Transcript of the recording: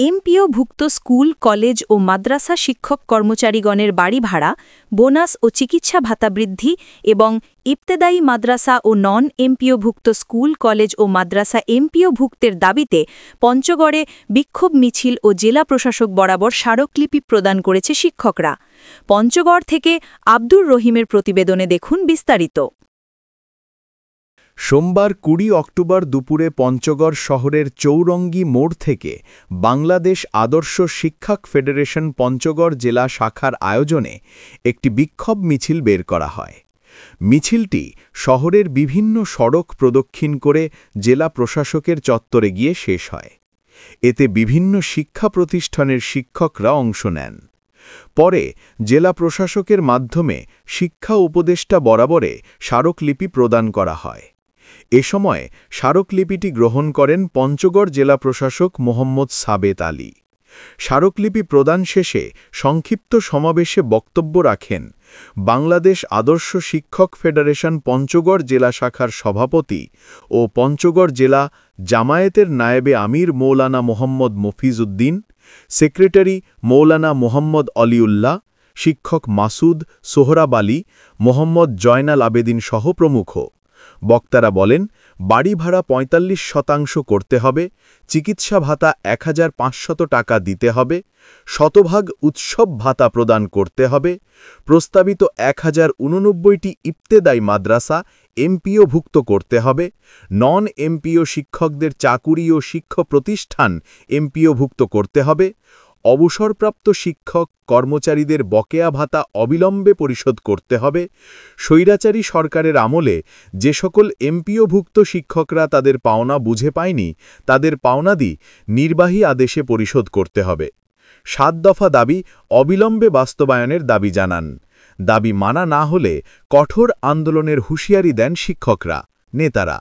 এমপিওভুক্ত school, college ও মাদ্রাসা শিক্ষক কর্মচারীগণের বাড়ি ভাড়া, বোনাস ও চিকিৎসা ভাতা বৃদ্ধি এবং ইবতেদায়ী মাদ্রাসা ও নন এমপিওভুক্ত স্কুল, কলেজ ও মাদ্রাসা এমপিওভুক্তের দাবিতে পঞ্চগড়ে বিক্ষোভ মিছিল ও জেলা প্রশাসক বরাবর স্মারকলিপি প্রদান করেছে শিক্ষকরা। পঞ্চগড় থেকে আব্দুর রহিমের প্রতিবেদনে দেখুন বিস্তারিত। সোমবার ২০ অক্টোবর দুপুরে পঞ্চগড় শহরের চৌরঙ্গী মোড় থেকে বাংলাদেশ আদর্শ শিক্ষক ফেডারেশন পঞ্চগড় জেলা শাখার আয়োজনে একটি বিক্ষোভ মিছিল বের করা হয়। মিছিলটি শহরের বিভিন্ন সড়ক প্রদক্ষিণ করে জেলা প্রশাসকের চত্বরে গিয়ে শেষ হয়। এতে বিভিন্ন শিক্ষা প্রতিষ্ঠানের শিক্ষকরা অংশ নেন। পরে জেলা প্রশাসকের মাধ্যমে শিক্ষা উপদেষ্টা বরাবরে স্মারকলিপি প্রদান করা হয়। এ সময় স্মারকলিপিটি গ্রহণ করেন পঞ্চগড় জেলা প্রশাসক মোহাম্মদ সাবেত আলী। স্মারকলিপি প্রদান শেষে সংক্ষিপ্ত সমাবেশে বক্তব্য রাখেন বাংলাদেশ আদর্শ শিক্ষক ফেডারেশন পঞ্চগড় জেলা শাখার সভাপতি ও পঞ্চগড় জেলা জামায়াতের নায়েবে আমির মৌলানা মোহাম্মদ মফিজ উদ্দিন, সেক্রেটারি মৌলানা মোহাম্মদ অলিউল্লাহ, শিক্ষক মাসুদ, সোহরাব আলী, মোহাম্মদ জয়নাল আবেদিন সহ প্রমুখ। বক্তারা বলেন, বাড়ি ভাড়া ৪৫% করতে হবে, চিকিৎসা ভাতা ১৫০০ টাকা দিতে হবে, শতভাগ উৎসব ভাতা প্রদান করতে হবে, প্রস্তাবিত ১০৮৯টি ইবতেদায়ী মাদ্রাসা এমপিওভুক্ত করতে হবে, নন এমপিও শিক্ষকদের চাকুরি ও শিক্ষা প্রতিষ্ঠান এমপিওভুক্ত করতে হবে, অবসরপ্রাপ্ত শিক্ষক কর্মচারীদের বকেয়া ভাতা অবিলম্বে পরিশোধ করতে হবে, স্বৈরাচারী সরকারের আমলে যে সকল এমপিওভুক্ত শিক্ষকরা তাদের পাওনা বুঝে পায়নি তাদের পাওনাদি নির্বাহী আদেশে পরিশোধ করতে হবে। ৭ দফা দাবি অবিলম্বে বাস্তবায়নের দাবি জানান। দাবি মানা না হলে কঠোর আন্দোলনের হুঁশিয়ারি দেন শিক্ষকরা, নেতারা।